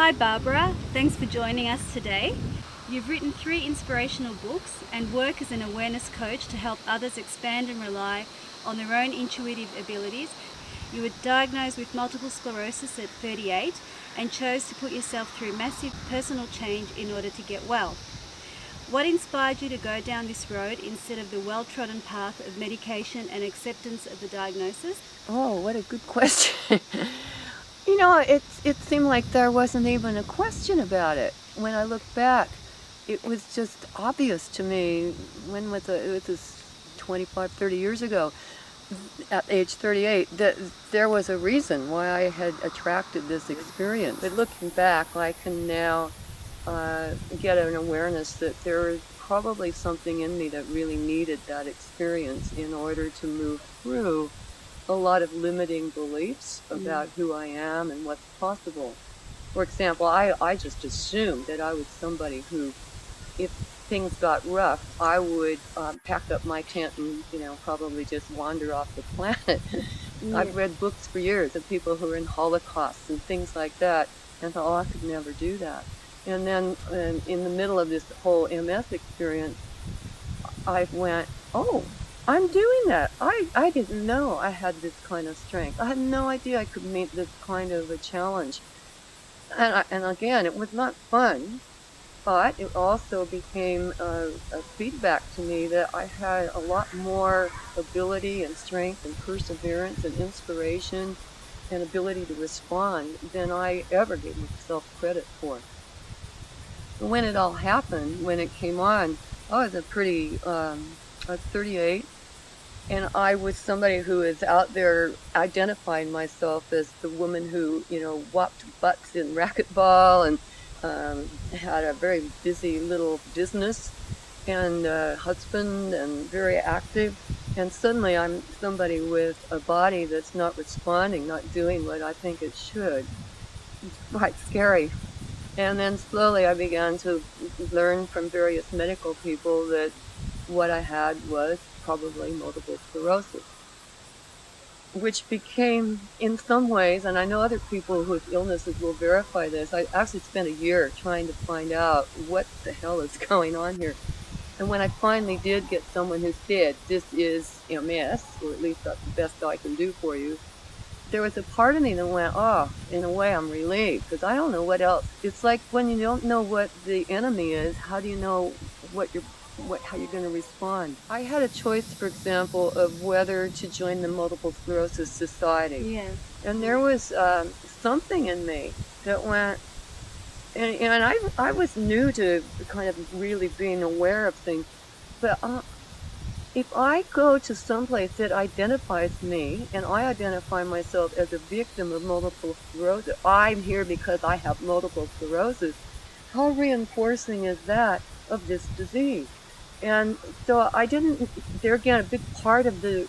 Hi Barbara, thanks for joining us today. You've written 3 inspirational books and work as an awareness coach to help others expand and rely on their own intuitive abilities. You were diagnosed with multiple sclerosis at 38 and chose to put yourself through massive personal change in order to get well. What inspired you to go down this road instead of the well-trodden path of medication and acceptance of the diagnosis? Oh, what a good question. It seemed like there wasn't even a question about it. When I look back, it was just obvious to me. When was it? It was 25, 30 years ago, at age 38, that there was a reason why I had attracted this experience. But looking back, I can now get an awareness that there is probably something in me that really needed that experience in order to move through a lot of limiting beliefs about who I am and what's possible. For example, I just assumed that I was somebody who, if things got rough, I would pack up my tent and, probably just wander off the planet. I've read books for years of people who are in Holocausts and things like that, and thought, oh, I could never do that. And then in the middle of this whole MS experience, I went, oh, I'm doing that. I didn't know I had this kind of strength. I had no idea I could meet this kind of a challenge. And again, it was not fun, but it also became a feedback to me that I had a lot more ability and strength and perseverance and inspiration and ability to respond than I ever gave myself credit for. When it all happened, when it came on, I was I was 38, and I was somebody who is out there identifying myself as the woman who, whopped butts in racquetball and had a very busy little business and husband and very active. And suddenly I'm somebody with a body that's not responding, not doing what I think it should. It's quite scary. And then slowly I began to learn from various medical people that what I had was probably multiple sclerosis, which became, in some ways, and I know other people whose illnesses will verify this, I actually spent a year trying to find out what the hell is going on here. And when I finally did get someone who said, this is MS, or at least that's the best I can do for you, there was a part of me that went, oh, in a way I'm relieved, because I don't know what else. It's like when you don't know what the enemy is, how do you know how you're going to respond? I had a choice, for example, of whether to join the Multiple Sclerosis Society. Yes. And there was something in me that went, and I was new to kind of really being aware of things, but if I go to someplace that identifies me, and I identify myself as a victim of multiple sclerosis, I'm here because I have multiple sclerosis, how reinforcing is that of this disease? And so there again, a big part of the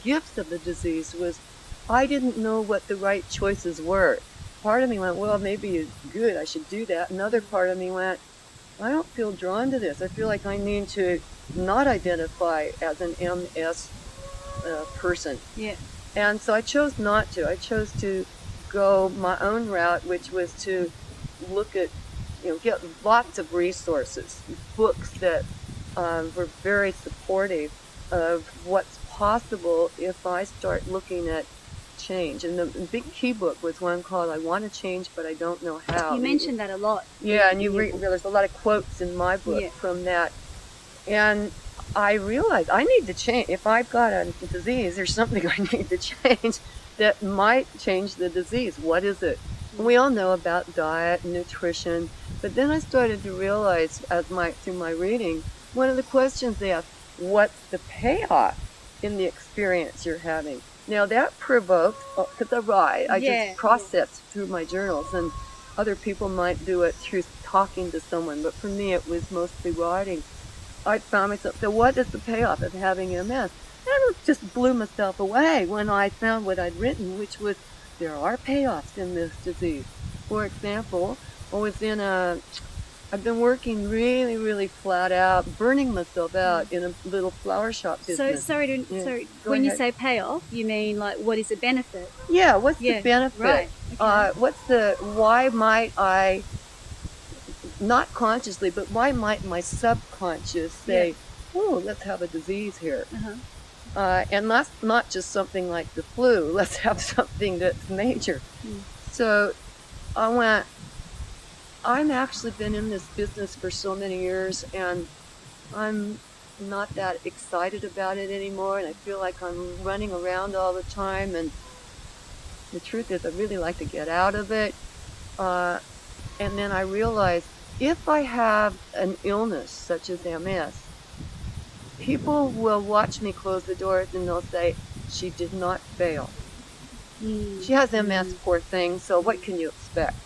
gifts of the disease was I didn't know what the right choices were. Part of me went, well, maybe it's good, I should do that. Another part of me went, I don't feel drawn to this. I feel like I need to not identify as an MS person. Yeah. And so I chose not to. I chose to go my own route, which was to look at, get lots of resources, books that were very supportive of what's possible if I start looking at change. And the big key book was one called I Want to Change, but I Don't Know How. You mentioned that a lot. Yeah, and there's a lot of quotes in my book from that. And I realized I need to change. If I've got a disease, there's something I need to change that might change the disease. What is it? And we all know about diet, nutrition, but then I started to realize through my reading, one of the questions they asked, what's the payoff in the experience you're having? Now that provoked, because I just processed through my journals, and other people might do it through talking to someone, but for me it was mostly writing. I found myself, so what is the payoff of having MS? And I just blew myself away when I found what I'd written, which was, there are payoffs in this disease. For example, I was in I've been working really, really flat out, burning myself out in a little flower shop So business. sorry to Yeah, so go when you ahead. say payoff, you mean like what is the benefit? Yeah, what's Yeah, the benefit? right. Okay. Why might I, not consciously, but why might my subconscious say, oh, let's have a disease here? And that's not just something like the flu. Let's have something that's major. So I went, I've actually been in this business for so many years, and I'm not that excited about it anymore, and I feel like I'm running around all the time, and the truth is I really like to get out of it. And then I realized if I have an illness such as MS, people will watch me close the doors and they'll say, she did not fail. She has MS, poor thing, so what can you expect?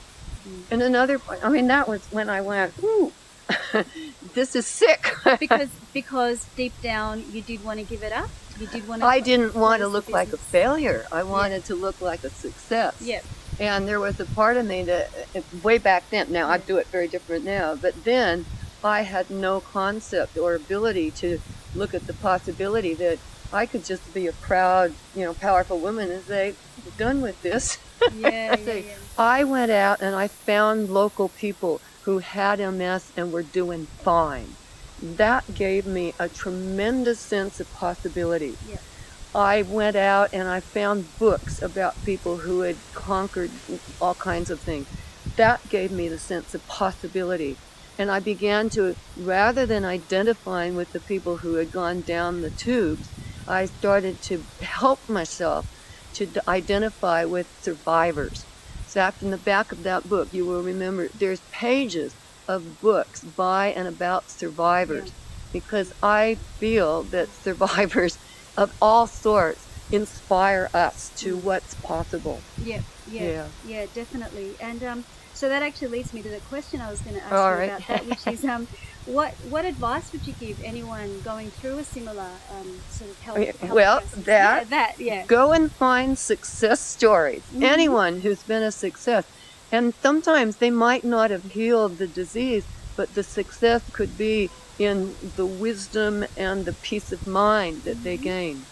And another, I mean, that was when I went, ooh, this is sick. because deep down you did want to give it up. You did want to. I didn't want to close look the like a business. failure. I wanted to look like a success. Yep. And there was a part of me that, way back then, now I do it very different now, but then I had no concept or ability to look at the possibility that I could just be a proud, powerful woman and say, we're done with this. Yeah. I went out and I found local people who had MS and were doing fine. That gave me a tremendous sense of possibility. Yep. I went out and I found books about people who had conquered all kinds of things. That gave me the sense of possibility. And I began to, rather than identifying with the people who had gone down the tubes, I started to help myself to identify with survivors. So in the back of that book, you will remember, there's pages of books by and about survivors, because I feel that survivors of all sorts inspire us to what's possible. Yeah, definitely. And so that actually leads me to the question I was going to ask All you right. about that, which is what advice would you give anyone going through a similar sort of health Well, process? Go and find success stories. Anyone who's been a success. And sometimes they might not have healed the disease, but the success could be in the wisdom and the peace of mind that they gain.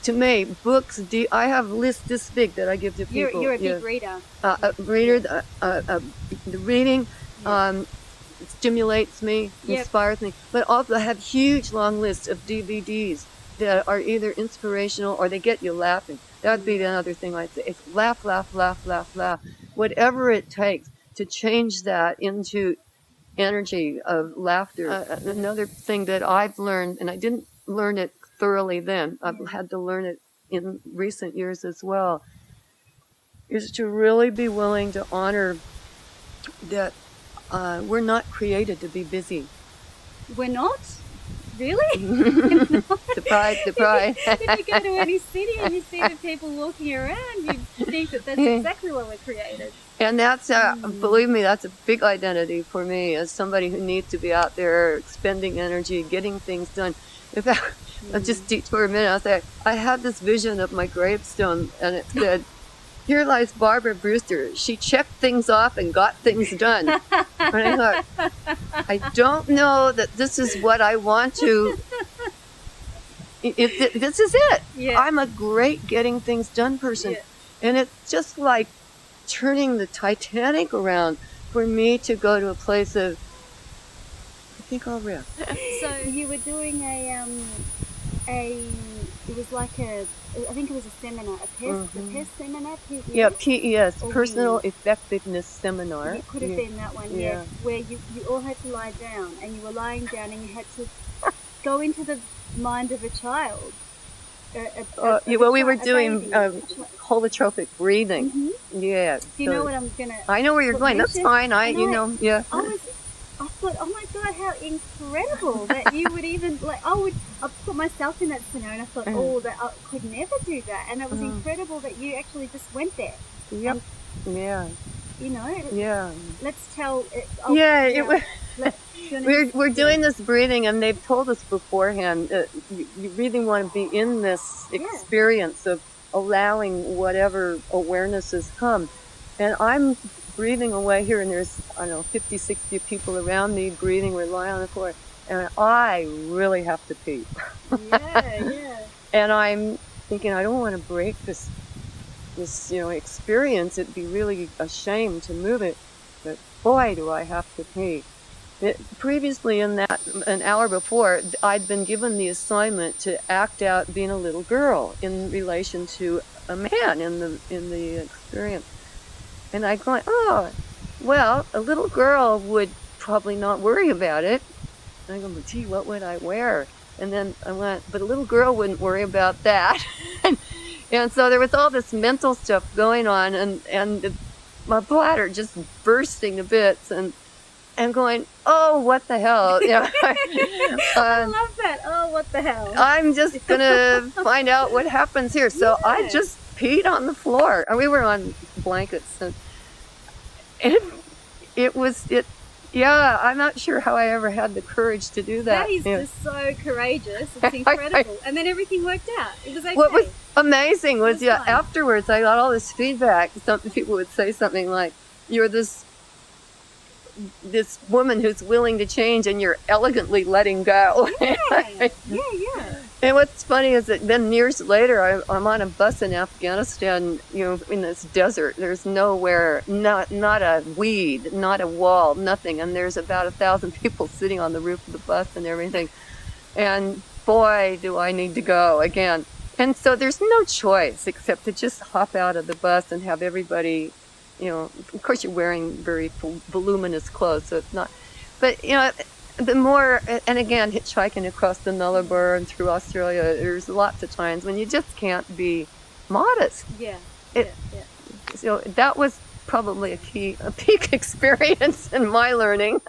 To me, books, I have lists this big that I give to people. You're a big reader. The reading stimulates me, inspires me, but also I have huge long lists of DVDs that are either inspirational or they get you laughing. That would be another thing I'd say. It's laugh, laugh, laugh, laugh, laugh. Whatever it takes to change that into energy of laughter. Another thing that I've learned, and I didn't learn it thoroughly then, I've had to learn it in recent years as well, is to really be willing to honor that we're not created to be busy. We're not? Really? Surprise, surprise. If you go to any city and you see the people walking around, you think that that's exactly what we're created. And that's, believe me, that's a big identity for me as somebody who needs to be out there expending energy, getting things done. In fact, I'll just detour a minute. I'll say, I had this vision of my gravestone, and it said, here lies Barbara Brewster. She checked things off and got things done. And I thought, I don't know that this is what I want to. This is it. Yeah. I'm a great getting things done person. Yeah. And it's just like turning the Titanic around for me to go to a place of, I think I'll rest. So you were doing it was like I think it was a seminar, a PES seminar? PES? Yeah, PES, Or Personal WINS. Effectiveness Seminar. It could have been that one, where you all had to lie down, and you were lying down and you had to go into the mind of a child. Well, we were doing holotropic breathing. Yeah. Do you know what I'm gonna? I know where you're going. That's fine. I I thought, oh my God, how incredible that you would even I put myself in that scenario, and I thought, oh, that I could never do that, and it was incredible that you actually just went there. Yep. And, you know. Let's tell. We're doing this breathing, and they've told us beforehand that you really want to be in this experience of allowing whatever awarenesses come. And I'm breathing away here, and there's, I don't know, 50, 60 people around me breathing. We're lying on the floor, and I really have to pee. Yeah. And I'm thinking, I don't want to break this experience. It'd be really a shame to move it, but boy, do I have to pee. Previously, an hour before, I'd been given the assignment to act out being a little girl in relation to a man in the experience. And I'm going, oh, well, a little girl would probably not worry about it. And I go, gee, what would I wear? And then I went, but a little girl wouldn't worry about that. And so there was all this mental stuff going on, and my bladder just bursting to bits, and going, oh, what the hell? I love that. Oh, what the hell? I'm just going to find out what happens here. So I just peed on the floor. And we were on blankets. And I'm not sure how I ever had the courage to do that. That is just so courageous. It's incredible. And then everything worked out. It was okay. What was amazing was, afterwards I got all this feedback. Some people would say something like, you're this woman who's willing to change, and you're elegantly letting go. Yeah. And what's funny is that then years later, I'm on a bus in Afghanistan, in this desert. There's nowhere, not a weed, not a wall, nothing. And there's about 1,000 people sitting on the roof of the bus and everything. And boy, do I need to go again. And so there's no choice except to just hop out of the bus and have everybody, of course you're wearing very voluminous clothes, so it's not, but the more, and again, hitchhiking across the Nullarbor and through Australia, there's lots of times when you just can't be modest. So that was probably a peak experience in my learning.